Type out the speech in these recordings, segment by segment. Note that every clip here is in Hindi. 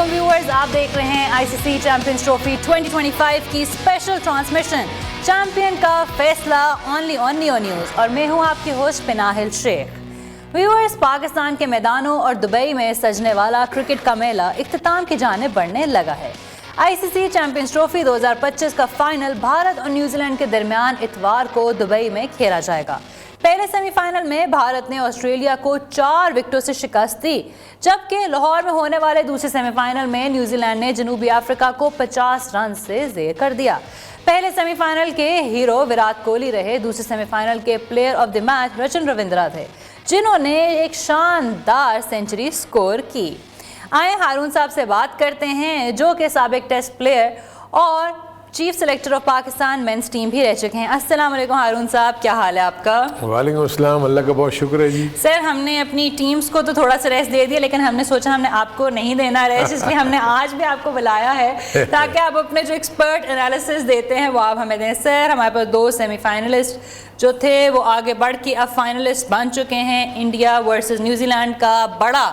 वालेकुम व्यूअर्स, आप देख रहे हैं आईसीसी चैंपियंस ट्रॉफी 2025 की स्पेशल ट्रांसमिशन चैंपियन का फैसला ओनली ऑन नियो न्यूज़ और मैं हूं आपकी होस्ट पिनाहिल शेख। व्यूअर्स, पाकिस्तान के मैदानों और दुबई में सजने वाला क्रिकेट का मेला इख्तिताम की जानिब बढ़ने लगा है। आईसीसी चैंपियंस ट्रॉफी 2025 का फाइनल भारत और न्यूजीलैंड के दरमियान इतवार को दुबई में खेला जाएगा। पहले सेमीफाइनल में भारत ने ऑस्ट्रेलिया को 4 विकेटों से शिकस्त दी, जबकि लाहौर में होने वाले दूसरे सेमीफाइनल में न्यूजीलैंड ने जनूबी अफ्रीका को 50 रन से ज़ेर कर दिया। पहले सेमीफाइनल के हीरो विराट कोहली रहे, दूसरे सेमीफाइनल के player of the match Rachin Ravindra थे, जिन्होंने एक शानदार सेंचुरी स्कोर की। आए हारून साहब से बात करते हैं, जो कि साबिक टेस्ट प्लेयर और chief selector of Pakistan men's team भी रह चुके हैं। अस्सलाम वालेकुम हारून साहब, क्या हाल है आपका? वालेकुम अस्सलाम, अल्लाह का बहुत शुक्र है जी। सर, हमने अपनी टीम्स को तो थोड़ा सा रेस्ट दे दिया, लेकिन हमने सोचा हमने आपको नहीं देना रेस्ट, इसलिए हमने आज भी आपको बुलाया है ताकि आप अपने जो एक्सपर्ट एनालिसिस देते हैं वो आप हमें दें। सर, हमारे पास 2 सेमीफाइनलिस्ट जो थे वो आगे बढ़ के अब फाइनलिस्ट बन चुके हैं। इंडिया वर्सेस न्यूजीलैंड का बड़ा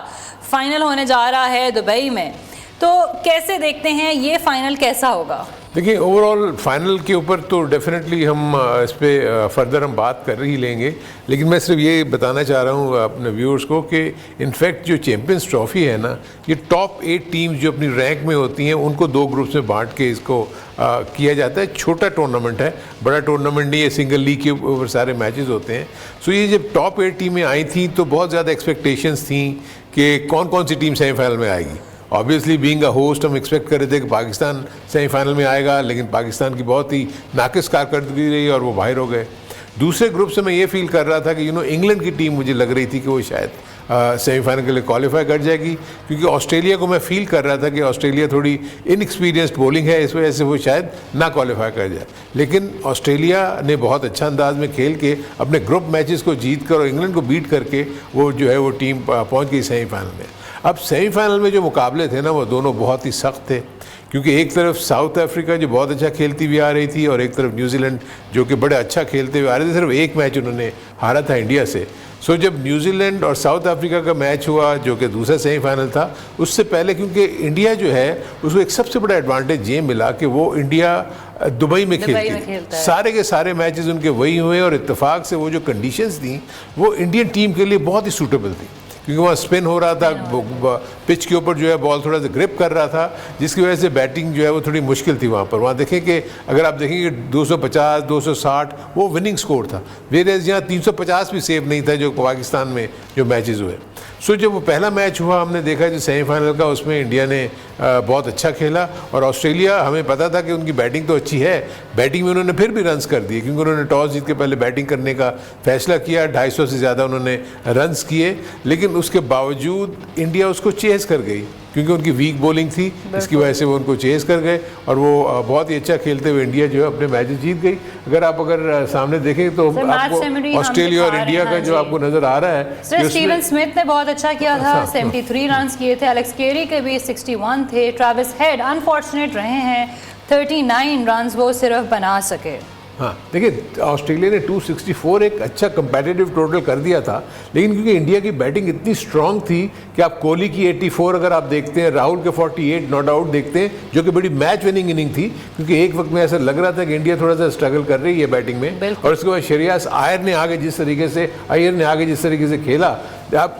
फाइनल होने जा रहा है दुबई में, तो कैसे देखते हैं ये फाइनल कैसा होगा? देखिए, ओवरऑल फाइनल के ऊपर तो डेफिनेटली हम इस पर फर्दर हम बात कर ही लेंगे, लेकिन मैं सिर्फ ये बताना चाह रहा हूँ अपने व्यूअर्स को कि इनफैक्ट जो चैम्पियंस ट्रॉफी है ना, ये टॉप 8 टीम्स जो अपनी रैंक में होती हैं उनको 2 ग्रुप्स में बांट के इसको किया जाता है। छोटा टूर्नामेंट है, बड़ा टूर्नामेंट नहीं है, सिंगल लीग के ऊपर सारे मैचेस होते हैं। सो ये जब टॉप 8 टीमें आई थी तो बहुत ज़्यादा एक्सपेक्टेशंस थी कि कौन कौन सी टीम सेमीफाइनल में आएगी। ऑब्वियसली बीइंग अ होस्ट हम एक्सपेक्ट कर रहे थे कि पाकिस्तान सेमीफाइनल में आएगा, लेकिन पाकिस्तान की बहुत ही नाकिस कारकर्दगी रही और वो बाहर हो गए। दूसरे ग्रुप से मैं ये फील कर रहा था कि इंग्लैंड की टीम मुझे लग रही थी कि वो शायद सेमीफाइनल के लिए क्वालिफाई कर जाएगी, क्योंकि ऑस्ट्रेलिया को मैं फील कर रहा था कि ऑस्ट्रेलिया थोड़ी इनएक्सपीरियंस्ड बॉलिंग है, इस वजह से वो शायद ना क्वालिफाई कर जाए। लेकिन ऑस्ट्रेलिया ने बहुत अच्छा अंदाज में खेल के अपने ग्रुप मैचेस को जीत कर और इंग्लैंड को बीट करके वो जो है वो टीम पहुँच गई सेमीफाइनल में। अब सेमीफाइनल में जो मुकाबले थे ना, वो दोनों बहुत ही सख्त थे, क्योंकि एक तरफ साउथ अफ्रीका जो बहुत अच्छा खेलती हुई आ रही थी और एक तरफ न्यूजीलैंड जो कि बड़े अच्छा खेलते हुए आ रहे थे। सिर्फ एक मैच उन्होंने हारा था इंडिया से। सो जब न्यूजीलैंड और साउथ अफ्रीका का मैच हुआ जो कि दूसरा सेमीफाइनल था, उससे पहले क्योंकि इंडिया जो है उसको एक सबसे बड़ा एडवांटेज ये मिला कि वो इंडिया दुबई में खेलती है, सारे के सारे मैचेस उनके वही हुए और इत्तेफाक से वो जो कंडीशंस थी वो इंडियन टीम के लिए बहुत ही सूटेबल थी, क्योंकि वहाँ स्पिन हो रहा था, पिच के ऊपर जो है बॉल थोड़ा सा ग्रिप कर रहा था, जिसकी वजह से बैटिंग जो है वो थोड़ी मुश्किल थी वहाँ पर। वहाँ देखें कि अगर आप देखेंगे 250 260 वो विनिंग स्कोर था, वेरेज यहाँ 350 भी सेव नहीं था जो पाकिस्तान में जो मैचेस हुए। सो जब वो पहला मैच हुआ हमने देखा जो सेमीफाइनल का, उसमें इंडिया ने बहुत अच्छा खेला और ऑस्ट्रेलिया, हमें पता था कि उनकी बैटिंग तो अच्छी है, बैटिंग में उन्होंने फिर भी रन्स कर दिए, क्योंकि उन्होंने टॉस जीत के पहले बैटिंग करने का फैसला किया। 250 से ज़्यादा उन्होंने रन्स किए, लेकिन उसके बावजूद इंडिया उसको चेस कर गई, क्योंकि उनकी वीक बॉलिंग थी, इसकी वजह से वो उनको चेस कर गए और वो बहुत ही अच्छा खेलते हुए इंडिया जो है अपने मैचेस जीत गई। अगर सामने देखें तो आपको ऑस्ट्रेलिया और इंडिया का जो आपको नज़र आ रहा है, स्टीवन स्मिथ ने बहुत अच्छा किया था, 73 रन किए थे, एलेक्स केरी के भी 61 थे, ट्रेविस हेड अनफॉर्चुनेट रहे हैं, 39 रन वो सिर्फ बना सके। हाँ, देखिए ऑस्ट्रेलिया ने 264 एक अच्छा कंपेटिटिव टोटल कर दिया था, लेकिन क्योंकि इंडिया की बैटिंग इतनी स्ट्रांग थी कि आप कोहली की 84 अगर आप देखते हैं, राहुल के 48 नॉट आउट देखते हैं, जो कि बड़ी मैच विनिंग इनिंग थी, क्योंकि एक वक्त में ऐसा लग रहा था कि इंडिया थोड़ा सा स्ट्रगल कर रही है बैटिंग में। और उसके बाद श्रेयस अय्यर ने आगे जिस तरीके से खेला, आप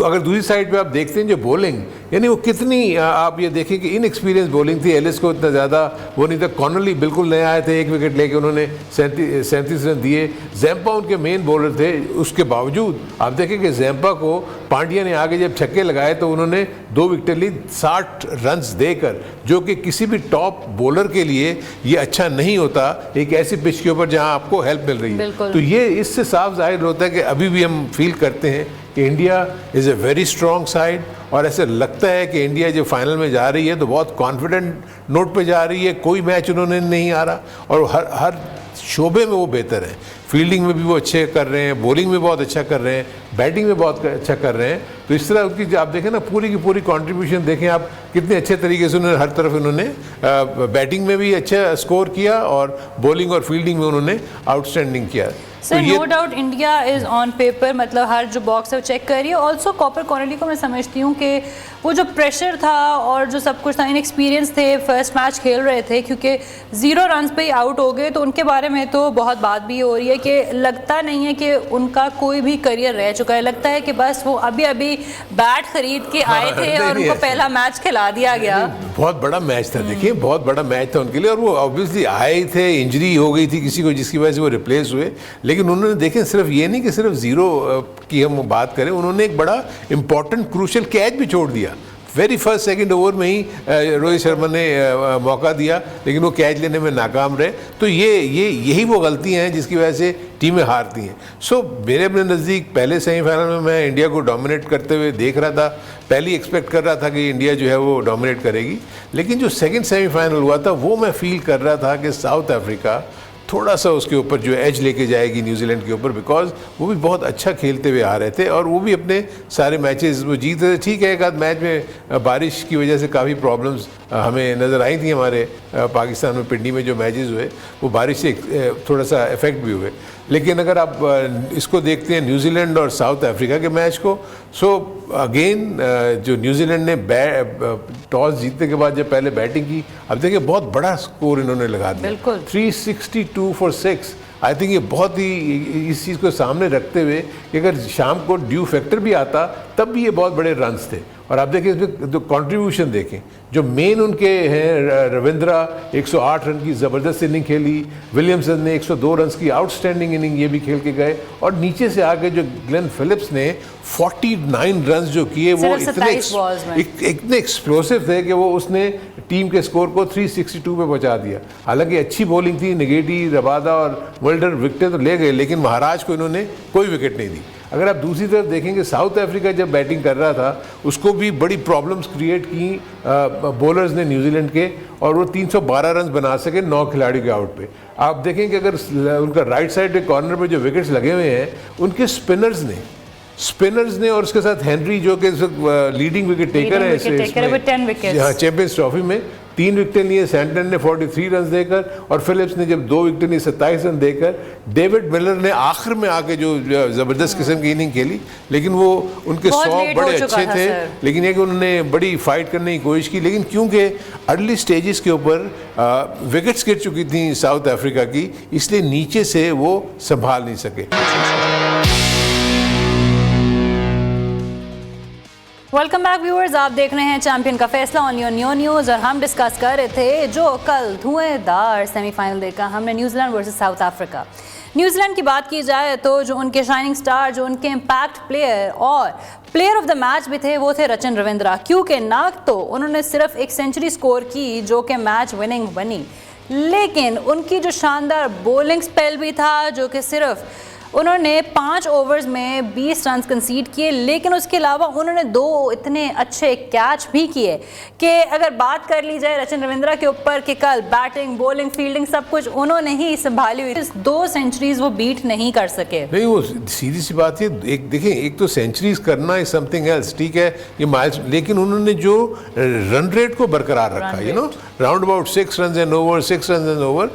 अगर दूसरी साइड पे आप देखते हैं जो बॉलिंग, यानी वो कितनी आप ये देखें कि इनएक्सपीरियंस बॉलिंग थी। एलिस को इतना ज़्यादा वो नहीं था, कॉनली बिल्कुल नए आए थे, 1 विकेट लेके उन्होंने 37 रन दिए। जैम्पा उनके मेन बॉलर थे, उसके बावजूद आप देखें कि जैम्पा को पांड्या ने आगे जब छक्के लगाए तो उन्होंने 2 विकेट ली 60 रन देकर, जो कि किसी भी टॉप बॉलर के लिए ये अच्छा नहीं होता एक ऐसी पिच के ऊपर जहाँ आपको हेल्प मिल रही है। तो ये इससे साफ जाहिर होता है कि अभी भी हम फील करते हैं कि India is a very strong side, और ऐसे लगता है कि इंडिया जो फाइनल में जा रही है तो बहुत कॉन्फिडेंट नोट पे जा रही है। कोई मैच उन्होंने नहीं हारा और हर शोबे में वो बेहतर है। फील्डिंग में भी वो अच्छे कर रहे हैं, बॉलिंग में बहुत अच्छा कर रहे हैं, बैटिंग में बहुत अच्छा कर रहे हैं। तो इस तरह उनकी आप देखें ना, पूरी की पूरी कंट्रीब्यूशन देखें आप कितने अच्छे तरीके से उन्होंने हर तरफ उन्होंने बैटिंग में भी अच्छा स्कोर किया और बॉलिंग और फील्डिंग में उन्होंने आउटस्टैंडिंग किया। Sir no doubt India is on paper, मतलब हर जो बॉक्स है वो चेक कर रही है। ऑल्सो कॉपर कॉर्नली को मैं समझती हूँ कि वो जो प्रेशर था और जो सब कुछ था, इनएक्सपीरियंस थे, फर्स्ट मैच खेल रहे थे, क्योंकि 0 रन पे ही आउट हो गए, तो उनके बारे में तो बहुत बात भी हो रही है कि लगता नहीं है कि उनका कोई भी करियर रह चुका है। लगता है कि बस वो अभी अभी बैट खरीद के आए थे और उनको पहला मैच खिला दिया गया। बहुत बड़ा मैच था, देखिए बहुत बड़ा मैच था उनके लिए, और वो ऑब्वियसली आए थे, इंजरी हो गई थी किसी को जिसकी वजह से वो रिप्लेस हुए, लेकिन उन्होंने देखें सिर्फ ये नहीं कि सिर्फ 0 की हम बात करें, उन्होंने एक बड़ा इंपॉर्टेंट क्रूशियल कैच भी छोड़ दिया। वेरी फर्स्ट सेकंड ओवर में ही रोहित शर्मा ने मौका दिया, लेकिन वो कैच लेने में नाकाम रहे। तो यही वो गलतियां हैं जिसकी वजह से टीमें हारती हैं। सो मेरे अपने नज़दीक पहले सेमीफाइनल में मैं इंडिया को डोमिनेट करते हुए देख रहा था, पहले ही एक्सपेक्ट कर रहा था कि इंडिया जो है वो डोमिनेट करेगी, लेकिन जो सेकंड सेमीफाइनल हुआ था वो मैं फील कर रहा था कि साउथ अफ्रीका थोड़ा सा उसके ऊपर जो एज लेके जाएगी न्यूजीलैंड के ऊपर, बिकॉज वो भी बहुत अच्छा खेलते हुए आ रहे थे और वो भी अपने सारे मैचेस वो जीत रहे थे। ठीक है, एक आध मैच में बारिश की वजह से काफ़ी प्रॉब्लम्स हमें नज़र आई थी, हमारे पाकिस्तान में पिंडी में जो मैचेस हुए वो बारिश से थोड़ा सा इफेक्ट भी हुए। लेकिन अगर आप इसको देखते हैं न्यूजीलैंड और साउथ अफ्रीका के मैच को, सो अगेन जो न्यूजीलैंड ने टॉस जीतने के बाद जब पहले बैटिंग की, अब देखिए बहुत बड़ा स्कोर इन्होंने लगा दिया, 362 फॉर 6। आई थिंक ये बहुत ही इस चीज़ को सामने रखते हुए कि अगर शाम को ड्यू फैक्टर भी आता तब भी ये बहुत बड़े रन्स थे। और आप देखिए इसमें जो कंट्रीब्यूशन देखें, जो मेन उनके हैं, रविंद्रा 108 रन की ज़बरदस्त इनिंग खेली, विलियमसन ने 102 रन की आउटस्टैंडिंग इनिंग ये भी खेल के गए, और नीचे से आके जो ग्लेन फिलिप्स ने 49 रन जो किए वो इतने एक्सप्लोसिव थे कि वो उसने टीम के स्कोर को 362 पे पहुंचा दिया। हालांकि अच्छी बॉलिंग थी, निगेटी, रबादा और वर्ल्डर विकेट तो ले गए, लेकिन महाराज को इन्होंने कोई विकेट नहीं दी। अगर आप दूसरी तरफ देखेंगे, साउथ अफ्रीका जब बैटिंग कर रहा था उसको भी बड़ी प्रॉब्लम्स क्रिएट की बॉलर्स ने न्यूजीलैंड के, और वो 312 रन बना सके 9 खिलाड़ियों के आउट पे। आप देखेंगे अगर उनका राइट साइड के कॉर्नर पे जो विकेट्स लगे हुए हैं उनके स्पिनर्स ने और उसके साथ हेनरी जो कि लीडिंग विकेट टेकर है चैंपियंस ट्रॉफी में, 3 विकेटें लिए सैंटनर ने 43 रन देकर, और फिलिप्स ने जब 2 विकेटें लिए 27 रन देकर। डेविड मिलर ने आखिर में आके जो ज़बरदस्त किस्म की इनिंग खेली, लेकिन वो उनके 100 बड़े अच्छे थे, लेकिन एक उन्होंने बड़ी फाइट करने की कोशिश की, लेकिन क्योंकि अर्ली स्टेजेस के ऊपर विकेट्स गिर चुकी थी साउथ अफ्रीका की, इसलिए नीचे से वो संभाल नहीं सके। वेलकम बैक व्यूअर्स, आप देख रहे हैं चैंपियन का फैसला ऑन योर न्यू न्यूज़, और हम डिस्कस कर रहे थे जो कल धुएंधार सेमीफाइनल देखा हमने, New Zealand versus south Africa. New Zealand की बात की जाए तो जो उनके शाइनिंग स्टार, जो उनके इम्पैक्ट प्लेयर और प्लेयर ऑफ द मैच भी थे, वो थे रचिन रविंद्रा। क्योंकि ना तो उन्होंने सिर्फ एक सेंचुरी स्कोर की जो कि मैच विनिंग बनी, लेकिन उनकी जो शानदार बॉलिंग स्पेल भी था, जो कि सिर्फ उन्होंने 5 ओवर्स में 20 रन कंसीड किए, लेकिन उसके अलावा उन्होंने 2 इतने अच्छे कैच भी किए कि अगर बात कर ली जाए रचिन रविंद्रा के ऊपर कि कल बैटिंग, बॉलिंग, फील्डिंग सब कुछ उन्होंने ही संभाली हुई, 2 सेंचुरीज वो बीट नहीं कर सके। नहीं, वो सीधी सी बात है, एक देखिए, एक तो सेंचुरीज करना इज समथिंग एल्स, ठीक है ये माइल्स, लेकिन उन्होंने जो रन रेट को बरकरार रखा, you know, round about 6 run and over, 6 run and over.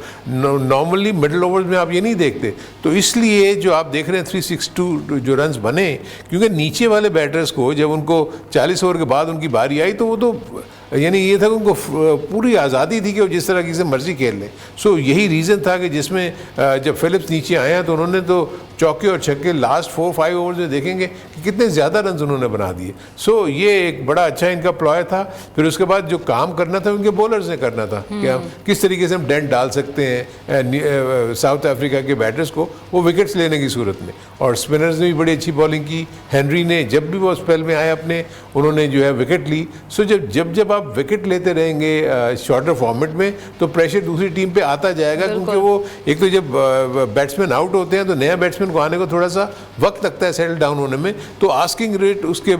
Normally middle overs में आप ये नहीं देखते, तो इसलिए जो आप देख रहे हैं 362 जो रन्स बने, क्योंकि नीचे वाले बैटर्स को जब उनको 40 ओवर के बाद उनकी बारी आई तो वो तो यानी ये था कि उनको पूरी आज़ादी थी कि वो जिस तरह की से मर्जी खेल लें। सो यही रीज़न था कि जिसमें जब फिलिप्स नीचे आया तो उन्होंने तो चौके और छक्के लास्ट 4-5 ओवर्स में देखेंगे कि कितने ज़्यादा रन उन्होंने बना दिए। सो ये एक बड़ा अच्छा इनका प्लॉय था। फिर उसके बाद जो काम करना था उनके बॉलर्स ने करना था कि हम किस तरीके से हम डेंट डाल सकते हैं साउथ अफ्रीका के बैटर्स को वो विकेट्स लेने की सूरत में। और स्पिनर्स ने भी बड़ी अच्छी बॉलिंग की। हेनरी ने जब भी वो स्पेल में आए अपने, उन्होंने जो है विकेट ली। सो जब आप विकेट लेते रहेंगे शॉर्टर फॉर्मेट में तो प्रेशर दूसरी टीम पे आता जाएगा, क्योंकि वो एक तो जब बैट्समैन आउट होते हैं तो नया बैट्समैन को आने को थोड़ा सा वक्त लगता है सेटल डाउन होने में, तो आस्किंग रेट उसके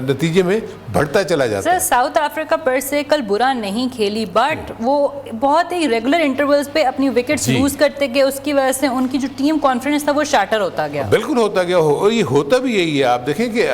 नतीजे में बढ़ता चला जाता है। साउथ अफ्रीका पर से कल बुरा नहीं खेली, बट वो बहुत ही रेगुलर इंटरवल्स पे अपनी विकेट्स लूज करते गए, उसकी वजह से उनकी जो टीम कॉन्फिडेंस था वो शैटर होता गया। बिल्कुल होता गया और ये होता भी यही है। आप देखें कि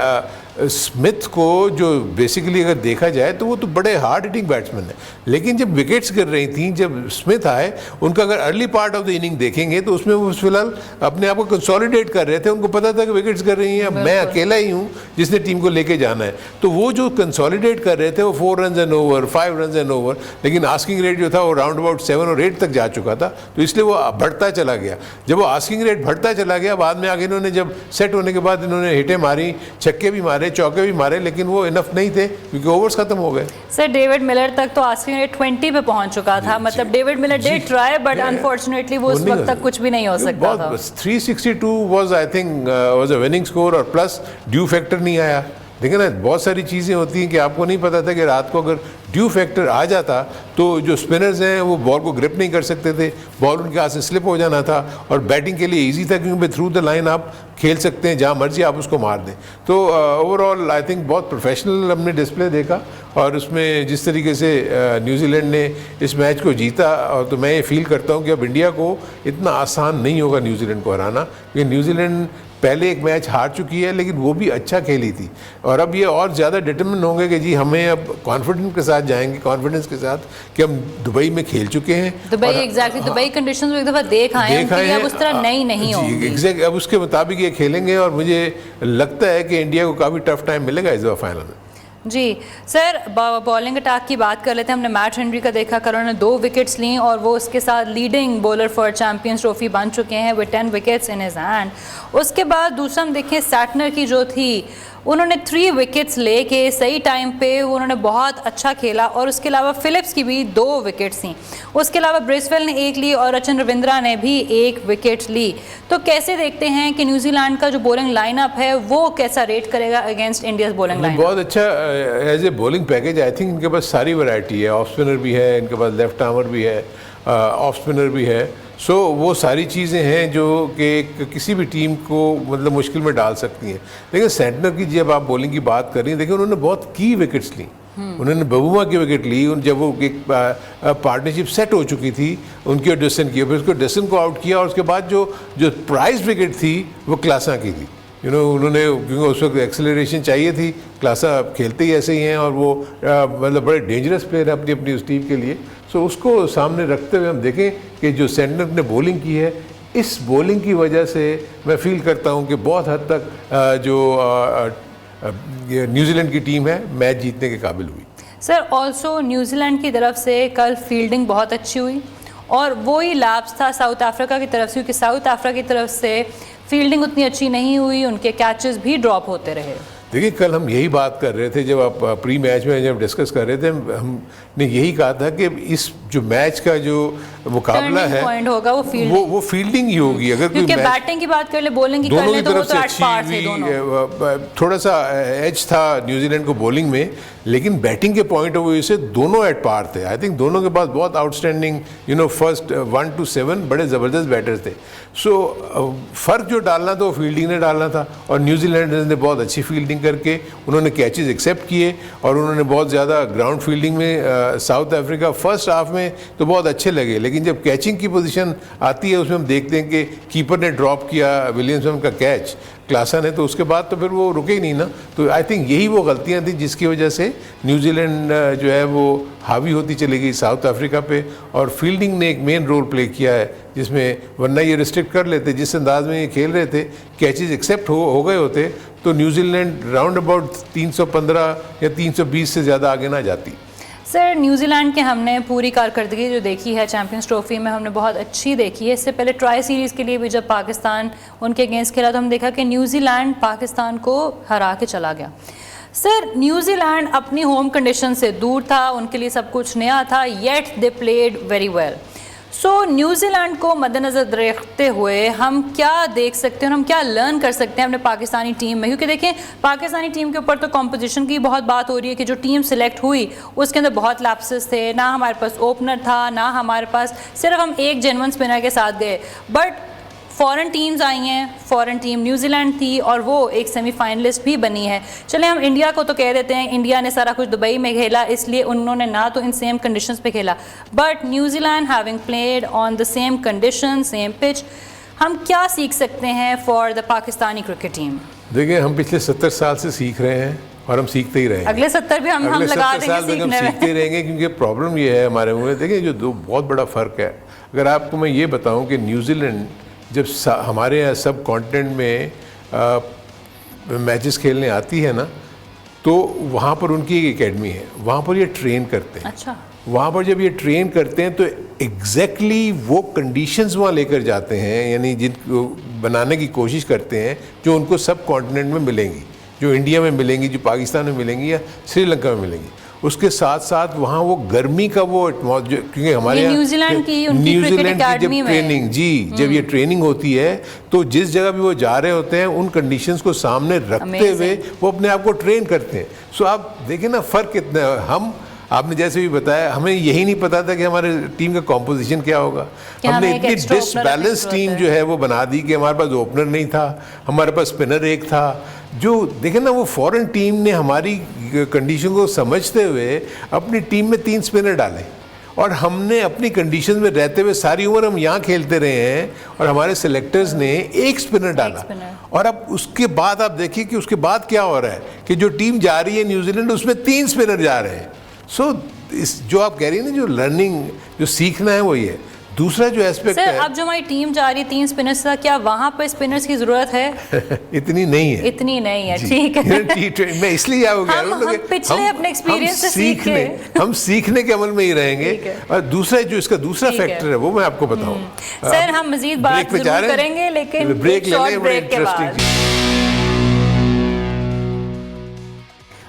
स्मिथ को जो बेसिकली अगर देखा जाए तो वो तो बड़े हार्ड हिटिंग बैट्समैन है, लेकिन जब विकेट्स गिर रही थी, जब स्मिथ आए, उनका अगर early part of the inning देखेंगे तो उसमें वो फिलहाल अपने आप को कंसोलिडेट कर रहे थे। उनको पता था कि विकेट्स गिर रही हैं, मैं अकेला ही हूँ जिसने टीम को लेके जाना है। तो वो जो कंसोलिडेट कर रहे थे वो 4 run and over, 5 run and over, लेकिन आस्किंग रेट जो था वो राउंड अबाउट 7 और 8 तक जा चुका था, तो इसलिए वो बढ़ता चला गया। जब वो आस्किंग रेट बढ़ता चला गया, बाद में आगे इन्होंने जब सेट होने के बाद इन्होंने हिटें मारी, छक्के भी मारे, चौके भी मारे, लेकिन वो इनफ नहीं थे क्योंकि ओवर्स खत्म हो गए। सर डेविड मिलर तक तो आस्किंग रेट 20 पे पहुंच चुका था, मतलब David Miller did try but unfortunately वो उस वक्त तक कुछ भी नहीं हो सकता था। 362 was I think was a winning score, और प्लस ड्यू फैक्टर नहीं आया। देखिए ना, बहुत सारी चीज़ें होती हैं कि आपको नहीं पता था कि रात को अगर ड्यू फैक्टर आ जाता तो जो स्पिनर्स हैं वो बॉल को ग्रिप नहीं कर सकते थे, बॉल उनके हाथ से स्लिप हो जाना था, और बैटिंग के लिए इजी था क्योंकि थ्रू द लाइन आप खेल सकते हैं, जहाँ मर्जी आप उसको मार दें। तो ओवरऑल आई थिंक बहुत प्रोफेशनल हमने डिस्प्ले देखा, और उसमें जिस तरीके से न्यूजीलैंड ने इस मैच को जीता, और तो मैं ये फील करता हूँ कि अब इंडिया को इतना आसान नहीं होगा न्यूजीलैंड को हराना, क्योंकि न्यूजीलैंड पहले एक मैच हार चुकी है लेकिन वो भी अच्छा खेली थी, और अब ये और ज़्यादा डिटरमिन होंगे कि जी हमें अब कॉन्फिडेंस के साथ जाएंगे, कॉन्फिडेंस के साथ कि हम दुबई में खेल चुके हैं। दुबई एग्जैक्टली, दुबई कंडीशंस में एक दफ़ा देख आए हैं, अब उस तरह नहीं होंगी। एग्जैक्ट, अब उसके मुताबिक ये खेलेंगे, और मुझे लगता है कि इंडिया को काफ़ी टफ टाइम मिलेगा इस दफ़ा फाइनल में। जी सर, बॉलिंग अटैक की बात कर लेते हैं। हमने मैट हेनरी का देखा, उन्होंने 2 विकेट्स ली और वो उसके साथ leading bowler for champions trophy बन चुके हैं with 10 wickets in his hand. उसके बाद दूसरा हम देखें सैटनर की जो थी, उन्होंने 3 विकेट्स लेके सही टाइम पे उन्होंने बहुत अच्छा खेला, और उसके अलावा फिलिप्स की भी 2 विकेट्स थी। उसके अलावा ब्रिसवेल ने 1 ली और रचिन रविंद्रा ने भी 1 विकेट ली। तो कैसे देखते हैं कि न्यूजीलैंड का जो बॉलिंग लाइनअप है वो कैसा रेट करेगा अगेंस्ट इंडियाज बॉलिंग लाइनअप? बहुत अच्छा as a bowling package, I think इनके पास सारी वैरायटी है, ऑफ स्पिनर भी है, इनके पास लेफ्ट आर्मर भी है, ऑफ स्पिनर भी है। सो वो सारी चीज़ें हैं जो कि किसी भी टीम को मतलब मुश्किल में डाल सकती हैं। लेकिन सेंटनर की जब आप बॉलिंग की बात कर रही हैं, देखिए उन्होंने बहुत की विकेट्स ली, उन्होंने बबूमा की विकेट ली जब वो एक पार्टनरशिप सेट हो चुकी थी उनकी और डस्टिन की, फिर उसको डस्टिन को आउट किया, और उसके बाद जो प्राइज विकेट थी वो क्लासा की थी। उन्होंने, क्योंकि उस वक्त एक्सेलरेशन चाहिए थी, क्लासा खेलते ही ऐसे ही हैं, और वो मतलब बड़े डेंजरस प्लेयर है अपनी उस टीम के लिए। सो उसको सामने रखते हुए हम देखें कि जो सेंटर ने बॉलिंग की है, इस बॉलिंग की वजह से मैं फील करता हूं कि बहुत हद तक जो न्यूजीलैंड की टीम है मैच जीतने के काबिल हुई। सर ऑल्सो न्यूजीलैंड की तरफ से कल फील्डिंग बहुत अच्छी हुई, और वही लैप्स था साउथ अफ्रीका की तरफ से, क्योंकि साउथ अफ्रीका की तरफ से फील्डिंग उतनी अच्छी नहीं हुई, उनके कैचेस भी ड्रॉप होते रहे। देखिए कल हम यही बात कर रहे थे, जब आप प्री मैच में जब डिस्कस कर रहे थे, हमने यही कहा था कि इस जो मैच का जो मुकाबला है पॉइंट होगा वो फील्डिंग ही होगी। अगर कोई बैटिंग की बात कर ले, बॉलिंग की कर ले, तो वो तो एट पार थे दोनों। थोड़ा सा एज था न्यूजीलैंड को बॉलिंग में, लेकिन बैटिंग के पॉइंट ऑफ व्यू से दोनों एट पार थे। आई थिंक दोनों के पास बहुत आउटस्टैंडिंग फर्स्ट 1 to 7 बड़े ज़बरदस्त बैटर्स थे। सो फ़र्क जो डालना था वो फील्डिंग ने डालना था, और न्यूजीलैंड ने बहुत अच्छी फील्डिंग करके उन्होंने कैचेस एक्सेप्ट किए, और उन्होंने बहुत ज़्यादा ग्राउंड फील्डिंग में साउथ अफ्रीका फर्स्ट हाफ में तो बहुत अच्छे लगे, लेकिन जब कैचिंग की पोजीशन आती है उसमें हम देखते हैं कि कीपर ने ड्रॉप किया विलियमसन का कैच क्लासा ने, तो उसके बाद तो फिर वो रुके ही नहीं ना। तो आई थिंक यही वो गलतियां थी जिसकी वजह से न्यूजीलैंड जो है वो हावी होती चली गई साउथ अफ्रीका पे, और फील्डिंग ने एक मेन रोल प्ले किया है जिसमें, वरना ये रिस्ट्रिक्ट कर लेते, जिस अंदाज में ये खेल रहे थे, कैचेज एक्सेप्ट हो गए होते तो न्यूजीलैंड राउंड अबाउट 315 या 320 से ज़्यादा आगे ना जाती। सर न्यूजीलैंड के हमने पूरी कारकर्दगी जो देखी है चैंपियंस ट्रॉफी में, हमने बहुत अच्छी देखी है। इससे पहले ट्राई सीरीज़ के लिए भी जब पाकिस्तान उनके अगेंस्ट खेला तो हम देखा कि न्यूजीलैंड पाकिस्तान को हरा के चला गया। सर न्यूजीलैंड अपनी होम कंडीशन से दूर था, उनके लिए सब कुछ नया था, yet they played very well. So New Zealand को मद्देनज़र रखते हुए हम क्या देख सकते हैं और हम क्या लर्न कर सकते हैं अपने पाकिस्तानी टीम में? क्योंकि देखें पाकिस्तानी टीम के ऊपर तो कंपोजिशन की बहुत बात हो रही है कि जो टीम सिलेक्ट हुई उसके अंदर बहुत लैप्सेस थे, ना हमारे पास ओपनर था, ना हमारे पास, सिर्फ हम एक जेन्युइन स्पिनर के साथ गए। बट फॉरेन टीम्स आई हैं, फॉरेन टीम न्यूजीलैंड थी और वो एक सेमीफाइनलिस्ट भी बनी है। चले हम इंडिया को तो कह देते हैं इंडिया ने सारा कुछ दुबई में खेला, इसलिए उन्होंने ना तो इन सेम कंडीशंस पे खेला, but New Zealand having played on the same condition, same pitch, हम क्या सीख सकते हैं for the Pakistani cricket team? देखिए हम पिछले 70 साल से सीख रहे हैं और हम सीखते ही रहेंगे। अगले 70 भी हम अगले लगा 70 देंगे साल तक हम सीखने में। सीखते ही रहेंगे, क्योंकि प्रॉब्लम ये है हमारे में, देखिए जो दो बहुत बड़ा फ़र्क है। अगर आपको मैं ये बताऊं कि न्यूजीलैंड जब हमारे यहाँ सब कॉन्टिनेंट में मैचेस खेलने आती है ना, तो वहाँ पर उनकी एक एकेडमी है, वहाँ पर ये ट्रेन करते हैं। अच्छा। वहाँ पर जब ये ट्रेन करते हैं तो एग्जैक्टली वो कंडीशंस वहाँ लेकर जाते हैं, यानी जिनको बनाने की कोशिश करते हैं जो उनको सब कॉन्टिनेंट में मिलेंगी, जो इंडिया में मिलेंगी, जो पाकिस्तान में मिलेंगी या श्रीलंका में मिलेंगी। उसके साथ साथ वहाँ वो गर्मी का वो क्योंकि हमारे यहाँ न्यूजीलैंड की जब ट्रेनिंग जब ये ट्रेनिंग होती है तो जिस जगह भी वो जा रहे होते हैं उन कंडीशंस को सामने रखते हुए वो अपने आप को ट्रेन करते हैं। सो आप देखिए ना फ़र्क कितना है। आपने जैसे भी बताया, हमें यही नहीं पता था कि हमारे टीम का कॉम्पोजिशन क्या होगा। हमने इतनी डिसबैलेंस टीम जो है वो बना दी कि हमारे पास ओपनर नहीं था, हमारे पास स्पिनर एक था। जो देखे ना, वो फॉरेन टीम ने हमारी कंडीशन को समझते हुए अपनी टीम में 3 स्पिनर डाले, और हमने अपनी कंडीशन में रहते हुए सारी उम्र हम यहाँ खेलते रहे हैं और हमारे सिलेक्टर्स ने 1 स्पिनर डाला। और अब उसके बाद आप देखिए कि उसके बाद क्या हो रहा है कि जो टीम जा रही है न्यूजीलैंड, उसमें 3 स्पिनर जा रहे हैं। इस जो आप कह रही हैं ना, जो लर्निंग, जो सीखना है वो ये। दूसरा जो एस्पेक्ट है, अब जो हमारी टीम जा रही है 3 स्पिनर्स का, क्या वहाँ पर स्पिनर्स की जरूरत है? इतनी नहीं है, इतनी नहीं है, ठीक है। मैं इसलिए आपको कह रहा हूँ हम पिछले अपने एक्सपीरियंस से हम सीखने के अमल में ही रहेंगे। और दूसरा जो इसका दूसरा फैक्टर है वो मैं आपको बताऊँ। सर हम मजीद बात जरूर करेंगे, लेकिन ब्रेक ले लें, बड़े इंटरेस्टिंग।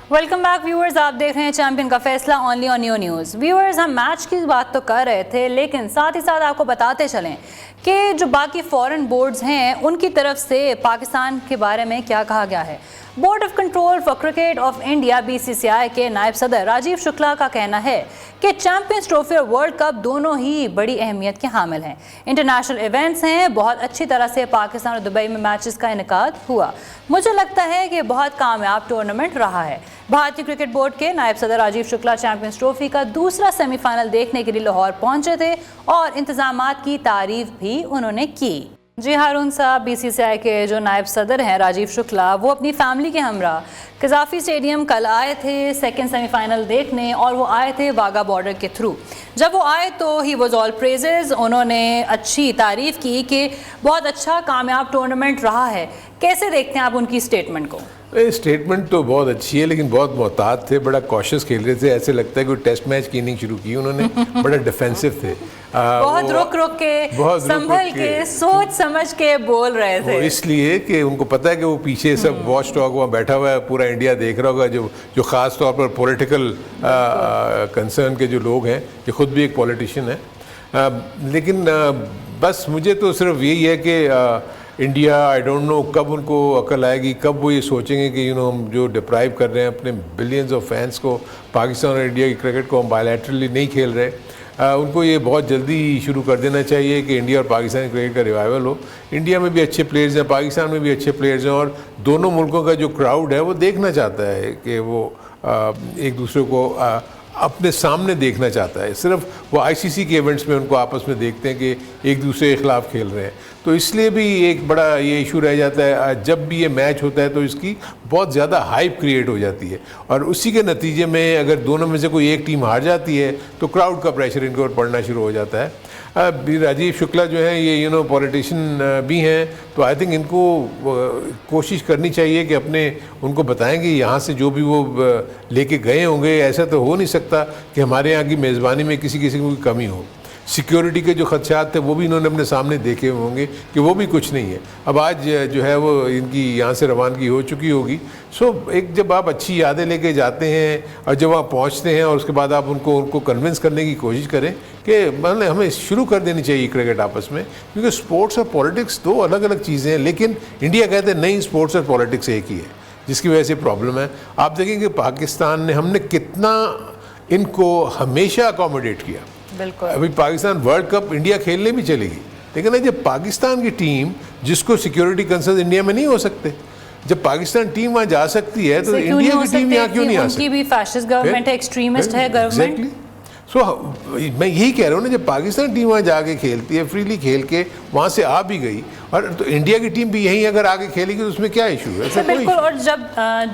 वेलकम बैक व्यूअर्स, आप देख रहे हैं चैंपियन का फैसला only on new news. Viewers, हम मैच की बात तो कर रहे थे, लेकिन साथ ही साथ आपको बताते चलें कि जो बाकी फॉरेन बोर्ड्स हैं उनकी तरफ से पाकिस्तान के बारे में क्या कहा गया है। Board of control for cricket of India BCCI के नायब सदर राजीव शुक्ला का कहना है कि चैंपियंस ट्रॉफी और वर्ल्ड कप दोनों ही बड़ी अहमियत के हामिल हैं। इंटरनेशनल इवेंट्स हैं, बहुत अच्छी तरह से पाकिस्तान और दुबई में मैचेस का इनेकाद हुआ। मुझे लगता है कि बहुत कामयाब टूर्नामेंट रहा है। भारतीय क्रिकेट बोर्ड के नायब सदर राजीव शुक्ला चैंपियंस ट्रॉफी का दूसरा सेमीफाइनल देखने के लिए लाहौर पहुंचे थे और इंतजामात की तारीफ भी उन्होंने की। जी हारून साहब, BCCI के जो नायब सदर हैं राजीव शुक्ला, वो अपनी फैमिली के हमरा कज़ाफ़ी स्टेडियम कल आए थे सेकंड सेमीफाइनल देखने, और वो आए थे वाघा बॉर्डर के थ्रू। जब वो आए तो ही वॉज ऑल प्रेजेस, उन्होंने अच्छी तारीफ़ की कि बहुत अच्छा कामयाब टूर्नामेंट रहा है। कैसे देखते हैं आप उनकी स्टेटमेंट को? स्टेटमेंट तो बहुत अच्छी है, लेकिन बहुत मोहतात थे, बड़ा कॉशियस खेल रहे थे। ऐसे लगता है कि टेस्ट मैच की इनिंग शुरू की उन्होंने, बड़ा डिफेंसिव थे, बहुत रुक के, संभल के, सोच समझ के बोल रहे थे। इसलिए कि उनको पता है कि वो पीछे सब वॉच डॉग वहाँ बैठा हुआ है, पूरा इंडिया देख रहा होगा, जो ख़ास तौर पर पॉलिटिकल कंसर्न के जो लोग हैं, ये खुद भी एक पॉलिटिशियन है। लेकिन बस मुझे तो सिर्फ यही है कि इंडिया, आई डोंट नो कब उनको अकल आएगी, कब वो ये सोचेंगे कि हम जो डिप्राइव कर रहे हैं अपने बिलियंस ऑफ फैंस को, पाकिस्तान और इंडिया की क्रिकेट को हम बायलैटरली नहीं खेल रहे, उनको ये बहुत जल्दी शुरू कर देना चाहिए कि इंडिया और पाकिस्तान क्रिकेट का रिवाइवल हो। इंडिया में भी अच्छे प्लेयर्स हैं, पाकिस्तान में भी अच्छे प्लेयर्स हैं, और दोनों मुल्कों का जो क्राउड है वो देखना चाहता है कि वो एक दूसरे को अपने सामने देखना चाहता है। सिर्फ वो ICC के इवेंट्स में उनको आपस में देखते हैं कि एक दूसरे के खिलाफ खेल रहे हैं, तो इसलिए भी एक बड़ा ये इशू रह जाता है। जब भी ये मैच होता है तो इसकी बहुत ज़्यादा हाइप क्रिएट हो जाती है, और उसी के नतीजे में अगर दोनों में से कोई एक टीम हार जाती है तो क्राउड का प्रेशर इनके ऊपर पड़ना शुरू हो जाता है। राजीव शुक्ला जो हैं ये पॉलिटिशियन भी हैं, तो आई थिंक इनको कोशिश करनी चाहिए कि अपने उनको बताएं कि यहाँ से जो भी वो लेके गए होंगे, ऐसा तो हो नहीं सकता कि हमारे यहाँ की मेज़बानी में किसी की कमी हो। सिक्योरिटी के जो खदशात थे वो भी इन्होंने अपने सामने देखे होंगे कि वो भी कुछ नहीं है। अब आज जो है वो इनकी यहाँ से रवानगी हो चुकी होगी। एक जब आप अच्छी यादें लेके जाते हैं और जब आप पहुँचते हैं और उसके बाद आप उनको कन्विंस करने की कोशिश करें कि मतलब हमें शुरू कर देनी चाहिए क्रिकेट आपस में, क्योंकि स्पोर्ट्स और पॉलिटिक्स 2 अलग अलग चीज़ें हैं। लेकिन इंडिया कहते हैं नहीं, स्पोर्ट्स और पॉलिटिक्स एक ही है, जिसकी वजह से प्रॉब्लम है। आप देखेंगे पाकिस्तान ने, हमने कितना इनको हमेशा अकोमोडेट किया। बिल्कुल। अभी पाकिस्तान वर्ल्ड कप इंडिया खेलने भी चलेगी, लेकिन ना जब पाकिस्तान की टीम, जिसको सिक्योरिटी कंसर्न इंडिया में नहीं हो सकते, जब पाकिस्तान टीम वहाँ जा सकती है तो इंडिया की टीम यहाँ क्यों नहीं आ सकती? उनकी भी फैशिस्ट गवर्नमेंट है, एक्सट्रीमिस्ट है गवर्नमेंट। मैं यही कह रहा हूँ ना, जब पाकिस्तान टीम वहाँ जाके खेलती है, फ्रीली खेल के वहाँ से आ भी गई, और तो इंडिया की टीम भी यहीं अगर आगे खेलेगी तो उसमें क्या इशू है? सर बिल्कुल, और जब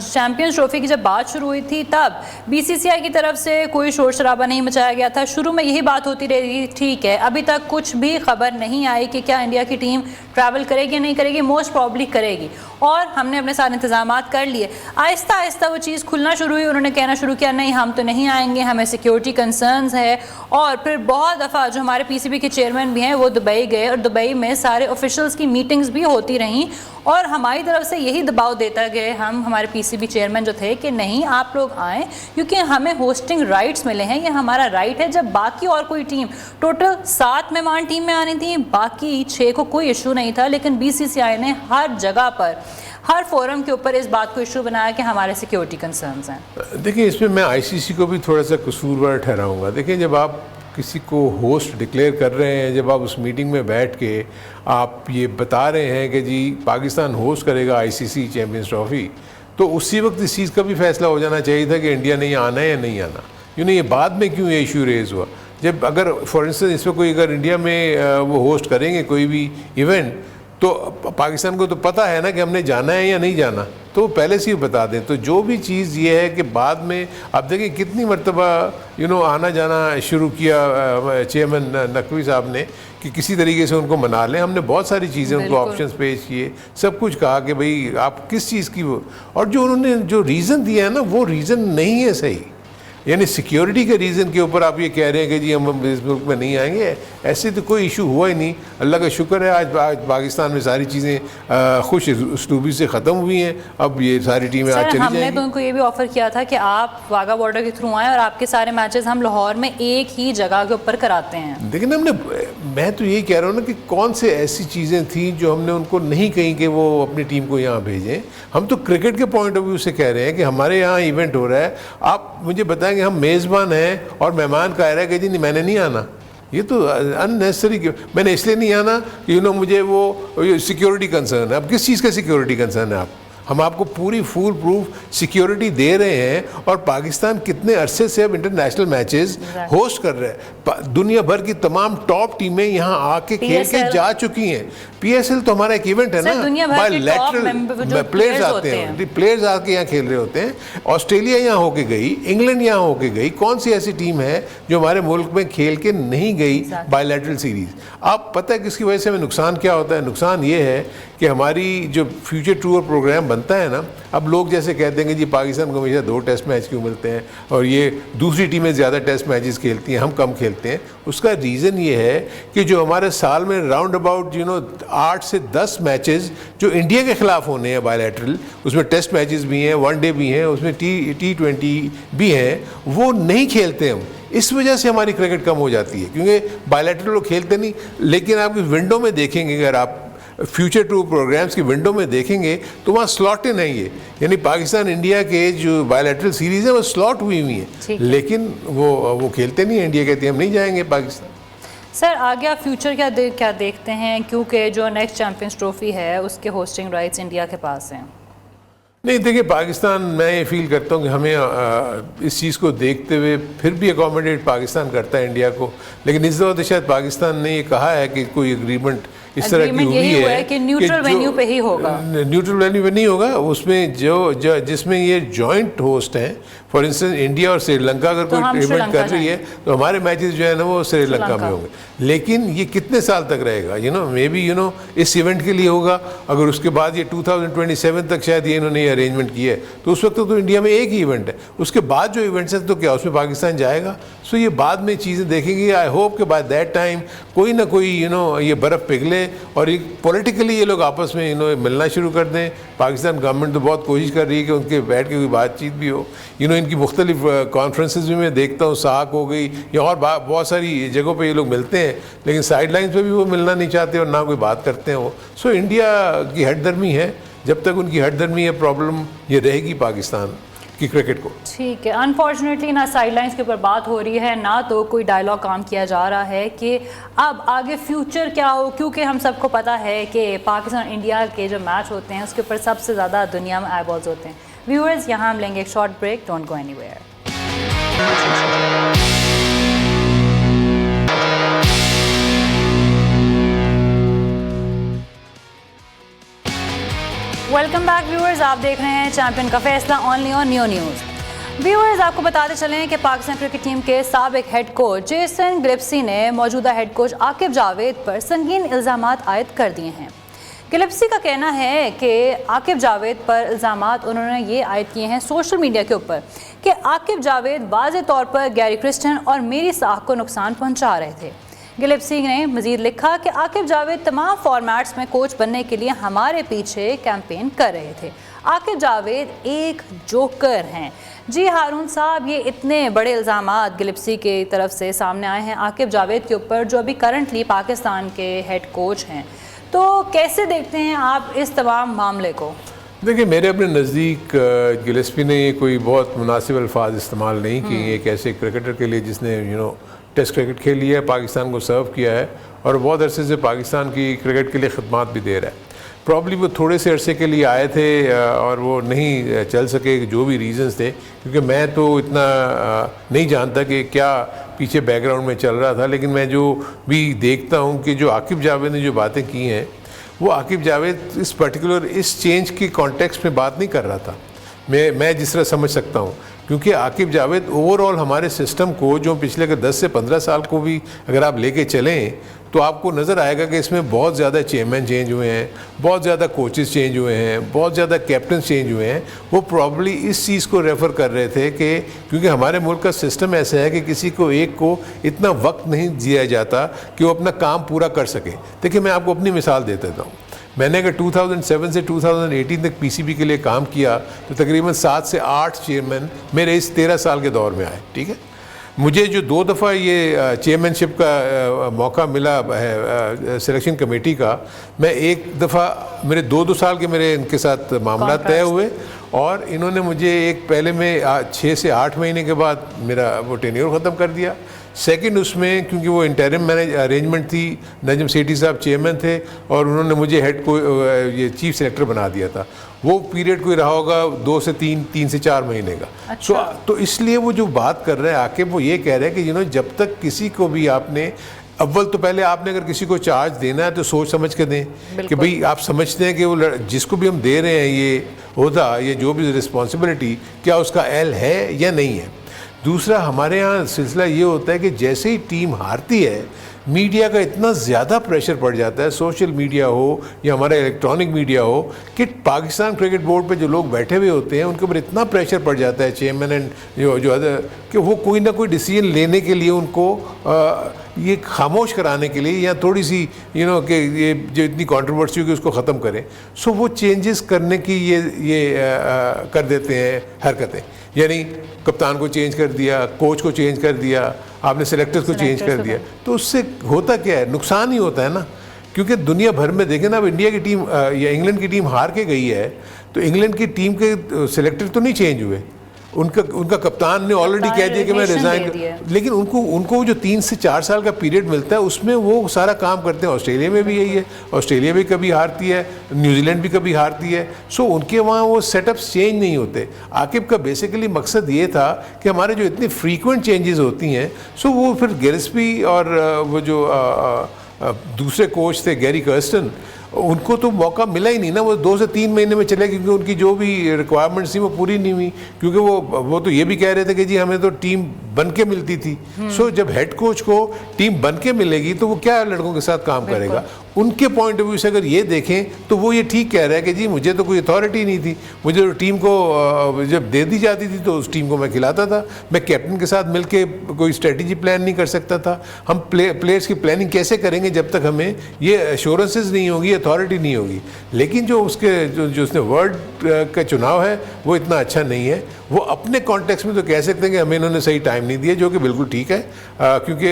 चैंपियंस ट्रॉफी की जब बात शुरू हुई थी तब बीसीसीआई की तरफ से कोई शोर शराबा नहीं मचाया गया था। शुरू में यही बात होती रही, ठीक है, अभी तक कुछ भी खबर नहीं आई कि क्या इंडिया की टीम ट्रैवल करेगी नहीं करेगी, मोस्ट प्रॉब्ली करेगी, और हमने अपने सारे इंतजाम कर लिए। आहिस्ता आहिस्ता वो चीज़ खुलना शुरू हुई, उन्होंने कहना शुरू किया नहीं हम तो नहीं आएंगे, हमें सिक्योरिटी कंसर्न्स है, और फिर बहुत दफ़ा जो हमारे पीसीबी के चेयरमैन भी हैं वो दुबई गए और दुबई में सारे ऑफिशियल्स की मीटिंग्स भी होती रहीं, और हमारी तरफ से यही दबाव देता गए हमारे पीसीबी चेयरमैन जो थे कि नहीं आप लोग आएँ क्योंकि हमें होस्टिंग राइट्स मिले हैं, ये हमारा राइट है। जब बाकी और कोई टीम, टोटल 7 मेहमान टीम में आनी थी, बाकी 6 को कोई इशू नहीं था, लेकिन बीसीसीआई ने हर जगह पर हर फोरम के ऊपर इस बात को इशू बनाया कि हमारे सिक्योरिटी कंसर्न्स हैं। देखिए इसमें मैं आईसीसी को भी थोड़ा सा कसूरवार ठहराऊंगा। देखिए जब आप किसी को होस्ट डिक्लेयर कर रहे हैं, जब आप उस मीटिंग में बैठ के आप ये बता रहे हैं कि जी पाकिस्तान होस्ट करेगा आईसीसी चैम्पियंस ट्रॉफी, तो उसी वक्त इस चीज़ का भी फैसला हो जाना चाहिए था कि इंडिया नहीं आना है या नहीं आना। ये बाद में क्यों ये इशू रेज हुआ? जब अगर फॉर इंस्टेंस इसमें कोई अगर इंडिया में वो होस्ट करेंगे कोई भी इवेंट, तो पाकिस्तान को तो पता है ना कि हमने जाना है या नहीं जाना, तो पहले से ही बता दें। तो जो भी चीज़ ये है कि बाद में आप देखें कितनी मरतबा आना जाना शुरू किया चेयरमैन नकवी साहब ने कि किसी तरीके से उनको मना लें। हमने बहुत सारी चीज़ें उनको ऑप्शंस पेश किए, सब कुछ कहा कि भाई आप किस चीज़ की वो, और जो उन्होंने जो रीज़न दिया है ना वो रीज़न नहीं है सही। यानी सिक्योरिटी के रीज़न के ऊपर आप ये कह रहे हैं कि जी हम इस मुल्क में नहीं आएंगे, ऐसे तो कोई इशू हुआ ही नहीं। अल्लाह का शुक्र है आज पाकिस्तान में सारी चीज़ें खुश उसलूबी से ख़त्म हुई हैं। अब ये सारी टीमें आज चली जाएंगी। हमने तो उनको ये भी ऑफ़र किया था कि आप वाघा बॉर्डर के थ्रू आएँ और आपके सारे मैचेस हम लाहौर में एक ही जगह के ऊपर कराते हैं। लेकिन मैं तो यही कह रहा हूँ ना कि कौन से ऐसी चीज़ें थी जो हमने उनको नहीं कही कि वो अपनी टीम को यहाँ भेजें। हम तो क्रिकेट के पॉइंट ऑफ व्यू से कह रहे हैं कि हमारे यहाँ इवेंट हो रहा है, आप मुझे बताएं कि हम मेज़बान हैं और मेहमान कह रहा है कि जी नहीं मैंने नहीं आना, ये तो अननेसेसरी। मैंने इसलिए नहीं आना कि मुझे वो सिक्योरिटी कंसर्न है। अब किस चीज़ का सिक्योरिटी कंसर्न है? आप हम आपको पूरी फुल प्रूफ सिक्योरिटी दे रहे हैं, और पाकिस्तान कितने अरसे से अब इंटरनेशनल मैचेस होस्ट कर रहे हैं। दुनिया भर की तमाम टॉप टीमें यहाँ आके खेल के जा चुकी हैं। पीएसएल तो हमारा एक इवेंट है ना, बायलैटरल प्लेयर्स आते हैं, प्लेयर्स आके यहाँ खेल रहे होते हैं। ऑस्ट्रेलिया यहाँ होके गई, इंग्लैंड यहाँ होके गई, कौन सी ऐसी टीम है जो हमारे मुल्क में खेल के नहीं गई बायलैटरल सीरीज? आप पता है किसकी वजह से हमें नुकसान क्या होता है? नुकसान ये है कि हमारी जो फ्यूचर टूर प्रोग्राम बनता है ना, अब लोग जैसे कहते हैं कि जी पाकिस्तान को हमेशा 2 टेस्ट मैच क्यों मिलते हैं और ये दूसरी टीमें ज़्यादा टेस्ट मैचेस खेलती हैं, हम कम खेलते हैं। उसका रीज़न ये है कि जो हमारे साल में राउंड अबाउट 8 से 10 मैचेस जो इंडिया के ख़िलाफ़ होने हैं बायलैटरल, उसमें टेस्ट मैचेस भी हैं, वनडे भी हैं, उसमें T20 भी हैं, वो नहीं खेलते हम। इस वजह से हमारी क्रिकेट कम हो जाती है, क्योंकि बायलैटरल लोग खेलते नहीं। लेकिन आप इस विंडो में देखेंगे, अगर आप फ्यूचर टूर प्रोग्राम्स की विंडो में देखेंगे तो वहाँ स्लॉट इन है ये, यानी पाकिस्तान इंडिया के जो बायलैटरल सीरीज़ है वो स्लॉट हुई हुई है, लेकिन वो खेलते नहीं। इंडिया कहती है हम नहीं जाएंगे पाकिस्तान। सर आगे आप फ्यूचर क्या देखते हैं, क्योंकि जो नेक्स्ट चैम्पियंस ट्रॉफी है उसके होस्टिंग राइट्स इंडिया के पास हैं? नहीं देखिए, पाकिस्तान, मैं ये फील करता हूँ कि हमें इस चीज़ को देखते हुए फिर भी अकोमोडेट पाकिस्तान करता है इंडिया को। लेकिन इस दफ़ा शायद पाकिस्तान ने ये कहा है कि कोई एग्रीमेंट इस तरह की हुई है कि न्यूट्रल वेन्यू पे ही होगा। न्यूट्रल वेन्यू पे नहीं होगा, उसमें जिसमें ये जॉइंट होस्ट हैं, फॉर इंस्टेंस इंडिया और श्रीलंका अगर कोई इवेंट कर रही है तो हमारे मैचेस जो है ना वो श्रीलंका में होंगे। लेकिन ये कितने साल तक रहेगा? मे बी इस इवेंट के लिए होगा, अगर उसके बाद ये 2027 तक शायद ये इन्होंने अरेंजमेंट किया है, तो उस वक्त तो इंडिया में एक ही इवेंट है। उसके बाद जो इवेंट्स हैं तो क्या उसमें पाकिस्तान जाएगा? सो ये बाद में चीज़ें देखेंगे। आई होप कि बाय दैट टाइम कोई ना कोई ये बर्फ़ पिघले और ये पॉलिटिकली ये लोग आपस में मिलना शुरू कर दें। पाकिस्तान गवर्नमेंट तो बहुत कोशिश कर रही है कि उनके बैठ के कोई बातचीत भी हो। इनकी मुख्तलिफ कॉन्फ्रेंसेस भी मैं देखता हूँ, साक हो गई या और बहुत सारी जगहों पे ये लोग मिलते हैं, लेकिन साइड लाइन्स पे भी वो मिलना नहीं चाहते और ना कोई बात करते हैं वो। सो इंडिया की हटदर्मी है, जब तक उनकी हटदर्मी है प्रॉब्लम ये रहेगी पाकिस्तान की क्रिकेट को। ठीक है, अनफॉर्चुनेटली ना साइडलाइंस के ऊपर बात हो रही है, ना तो कोई डायलॉग काम किया जा रहा है कि अब आगे फ्यूचर क्या हो, क्योंकि हम सबको पता है कि पाकिस्तान इंडिया के जो मैच होते हैं उसके ऊपर सबसे ज़्यादा दुनिया में आई बॉल्स होते हैं। व्यूअर्स, यहाँ हम लेंगे एक short break, don't go anywhere. Welcome back viewers, आप देख रहे हैं चैंपियन का फैसला only on new news. Viewers, आपको बताते चलें कि पाकिस्तान क्रिकेट टीम के साबिक हेड कोच जेसन गिलेस्पी ने मौजूदा हेड कोच आकिब जावेद पर संगीन इल्ज़ामात आयद कर दिए हैं। गिलेस्पी का कहना है कि आकिब जावेद पर इल्ज़ामात उन्होंने ये आयद किए हैं सोशल मीडिया के ऊपर कि आकिब जावेद वाज़े तौर पर गैरी क्रिस्टन और मेरी साख को नुकसान पहुँचा रहे थे। गिलेस्पी ने मजीद लिखा कि आकिब जावेद तमाम फॉर्मेट्स में कोच बनने के लिए हमारे पीछे कैंपेन कर रहे थे। आकिब जावेद एक जोकर हैं। जी हारून साहब, ये इतने बड़े इल्ज़ामात गिलेस्पी की तरफ से सामने आए हैं आकिब जावेद के ऊपर, जो अभी करंटली पाकिस्तान के हेड कोच हैं, तो कैसे देखते हैं आप इस तमाम मामले को? देखिए, मेरे अपने नज़दीक गिलेस्पी ने ये कोई बहुत मुनासिब अल्फाज इस्तेमाल नहीं किए एक ऐसे क्रिकेटर के लिए जिसने टेस्ट क्रिकेट खेली है, पाकिस्तान को सर्व किया है और बहुत अरसे से पाकिस्तान की क्रिकेट के लिए खिदमत भी दे रहा है। प्रॉब्ली वो थोड़े से अरसे के लिए आए थे और वो नहीं चल सके, जो भी रीज़न्स थे, क्योंकि मैं तो इतना नहीं जानता कि क्या पीछे बैकग्राउंड में चल रहा था। लेकिन मैं जो भी देखता हूँ कि जो आकिब जावेद ने जो बातें की हैं, वो आकिब जावेद इस पर्टिकुलर इस चेंज की कॉन्टेक्स्ट में बात नहीं कर रहा था, मैं जिस तरह समझ सकता हूँ, क्योंकि आकिब जावेद ओवरऑल हमारे सिस्टम को जो पिछले 10 से 15 साल को भी अगर आप लेके चलें तो आपको नज़र आएगा कि इसमें बहुत ज़्यादा चेयरमैन चेंज हुए हैं, बहुत ज़्यादा कोचेस चेंज हुए हैं, बहुत ज़्यादा कैप्टन चेंज हुए हैं। वो प्रॉब्ली इस चीज़ को रेफ़र कर रहे थे कि क्योंकि हमारे मुल्क का सिस्टम ऐसा है कि किसी को एक को इतना वक्त नहीं दिया जाता कि वो अपना काम पूरा कर सके। देखिए, मैं आपको अपनी मिसाल दे देता हूँ। मैंने अगर 2007 से 2018 तक पीसीबी के लिए काम किया तो तकरीबन 7 से 8 चेयरमैन मेरे इस 13 साल के दौर में आए। ठीक है, मुझे जो 2 दफ़ा ये चेयरमैनशिप का मौका मिला है सिलेक्शन कमेटी का, मैं एक दफ़ा मेरे 2 साल के मेरे इनके साथ मामला तय हुए और इन्होंने मुझे एक पहले में 6 से 8 महीने के बाद मेरा वो टेन्योर ख़त्म कर दिया। सेकंड उसमें क्योंकि वो इंटरिम मैनेज अरेंजमेंट थी, नजम सेठी साहब चेयरमैन थे और उन्होंने मुझे हेड को ये चीफ सेलेक्टर बना दिया था। वो पीरियड कोई रहा होगा 2 से 3 से 4 महीने का। अच्छा। तो इसलिए वो जो बात कर रहे हैं आके वो ये कह रहे हैं कि जब तक किसी को भी आपने अव्वल तो पहले आपने अगर किसी को चार्ज देना है तो सोच समझ के दें कि भाई आप समझते हैं कि वो जिसको भी हम दे रहे हैं ये होता, ये जो भी रिस्पॉन्सिबिलिटी, क्या उसका एल है या नहीं है। दूसरा, हमारे यहाँ सिलसिला ये होता है कि जैसे ही टीम हारती है मीडिया का इतना ज़्यादा प्रेशर पड़ जाता है, सोशल मीडिया हो या हमारा इलेक्ट्रॉनिक मीडिया हो, कि पाकिस्तान क्रिकेट बोर्ड पे जो लोग बैठे हुए होते हैं उनके ऊपर इतना प्रेशर पड़ जाता है चेयरमैन एंड जो अदर, कि वो कोई ना कोई डिसीजन लेने के लिए उनको ये खामोश कराने के लिए या थोड़ी सी कि ये जो इतनी कंट्रोवर्सी होगी उसको ख़त्म करें, सो वो चेंजेस करने की ये कर देते हैं हरकतें। यानी कप्तान को चेंज कर दिया, कोच को चेंज कर दिया, आपने सेलेक्टर्स को चेंज कर दिया, तो उससे होता क्या है? नुकसान ही होता है ना। क्योंकि दुनिया भर में देखें ना, अब इंडिया की टीम या इंग्लैंड की टीम हार के गई है तो इंग्लैंड की टीम के सेलेक्टर तो नहीं चेंज हुए, उनका कप्तान ने ऑलरेडी कह दिया कि मैं रिजाइन, लेकिन उनको जो 3 से 4 साल का पीरियड मिलता है उसमें वो सारा काम करते हैं। ऑस्ट्रेलिया में भी यही है, ऑस्ट्रेलिया भी कभी हारती है, न्यूजीलैंड भी कभी हारती है। सो उनके वहाँ वो सेटअप्स चेंज नहीं होते। आकिब का बेसिकली मकसद ये था कि हमारे जो इतनी फ्रीक्वेंट चेंजेस होती हैं, सो वो फिर गिलेस्पी और वो जो दूसरे कोच थे गैरी कर्स्टन, उनको तो मौका मिला ही नहीं ना। वो 2 से 3 महीने में चले, क्योंकि उनकी जो भी रिक्वायरमेंट्स थी वो पूरी नहीं हुई, क्योंकि वो तो ये भी कह रहे थे कि जी हमें तो टीम बन के मिलती थी। सो जब हेड कोच को टीम बन के मिलेगी तो वो क्या लड़कों के साथ काम करेगा? उनके पॉइंट ऑफ व्यू से अगर ये देखें तो वो ये ठीक कह रहा है कि जी मुझे तो कोई अथॉरिटी नहीं थी, मुझे तो टीम को जब दे दी जाती थी तो उस टीम को मैं खिलाता था, मैं कैप्टन के साथ मिलके कोई स्ट्रेटजी प्लान नहीं कर सकता था। हम प्लेयर्स की प्लानिंग कैसे करेंगे जब तक हमें ये एश्योरेंसेस नहीं होगी, अथॉरिटी नहीं होगी। लेकिन जो उसने वर्ड का चुनाव है वो इतना अच्छा नहीं है। वो अपने कॉन्टेक्स्ट में तो कह सकते हैं कि हमें इन्होंने सही टाइम नहीं दिया, जो कि बिल्कुल ठीक है, क्योंकि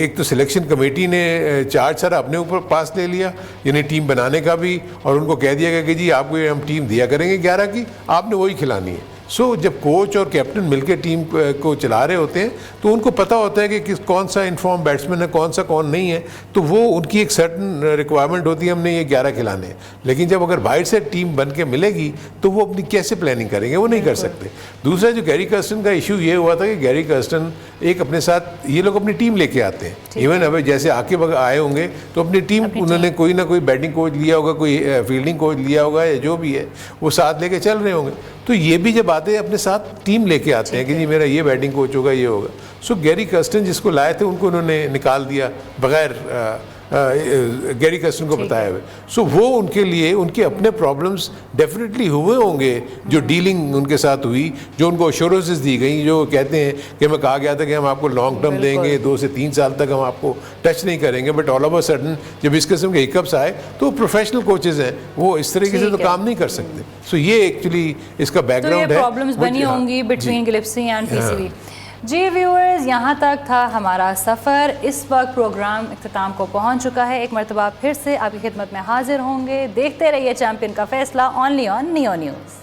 एक तो सिलेक्शन कमेटी ने चार्ज सारा अपने ऊपर पास ले लिया, यानी टीम बनाने का भी, और उनको कह दिया गया कि जी आपको हम टीम दिया करेंगे 11 की, आपने वही खिलानी है। सो जब कोच और कैप्टन मिलकर टीम को चला रहे होते हैं तो उनको पता होता है कि कौन सा इन्फॉर्म बैट्समैन है, कौन नहीं है, तो वो उनकी एक सर्टन रिक्वायरमेंट होती है, हमने ये 11 खिलाने हैं। लेकिन जब अगर बाहर से टीम बन के मिलेगी तो वो अपनी कैसे प्लानिंग करेंगे, वो नहीं कर सकते। दूसरा जो गैरी कर्स्टन का इशू ये हुआ था कि गैरी कर्स्टन एक अपने साथ ये लोग अपनी टीम लेके आते हैं, इवन अब जैसे आके आए होंगे तो अपनी टीम उन्होंने कोई ना कोई बैटिंग कोच लिया होगा, कोई फील्डिंग कोच लिया होगा, या जो भी है वो साथ लेके चल रहे होंगे। तो ये भी जब आते हैं अपने साथ टीम लेके आते हैं कि जी मेरा ये बैटिंग कोच होगा, ये होगा। सो गैरी कर्स्टन जिसको लाए थे उनको उन्होंने निकाल दिया बगैर गैरी कर्स्टन को बताया हुए। सो वो उनके लिए उनके अपने प्रॉब्लम्स डेफिनेटली हुए होंगे, जो डीलिंग उनके साथ हुई, जो उनको अश्योरेंसेस दी गई, जो कहते हैं कि मैं कहा गया था कि हम आपको लॉन्ग टर्म देंगे, 2 से 3 साल तक हम आपको टच नहीं करेंगे, but all of a sudden जब इस किस्म के हिकअप्स आए तो प्रोफेशनल कोचेज हैं, वो इस तरीके से तो काम नहीं कर सकते। सो ये एक्चुअली इसका बैकग्राउंड है। प्रॉब्लम्स बनी होंगी बिटवीन गिलेस्पी एंड पीसीबी। जी व्यूअर्स, यहाँ तक था हमारा सफ़र। इस वक्त प्रोग्राम इख्तिताम को पहुँच चुका है। एक मरतबा फिर से आपकी खिदमत में हाजिर होंगे। देखते रहिए चैंपियन का फैसला, ओनली ऑन नियो न्यूज़।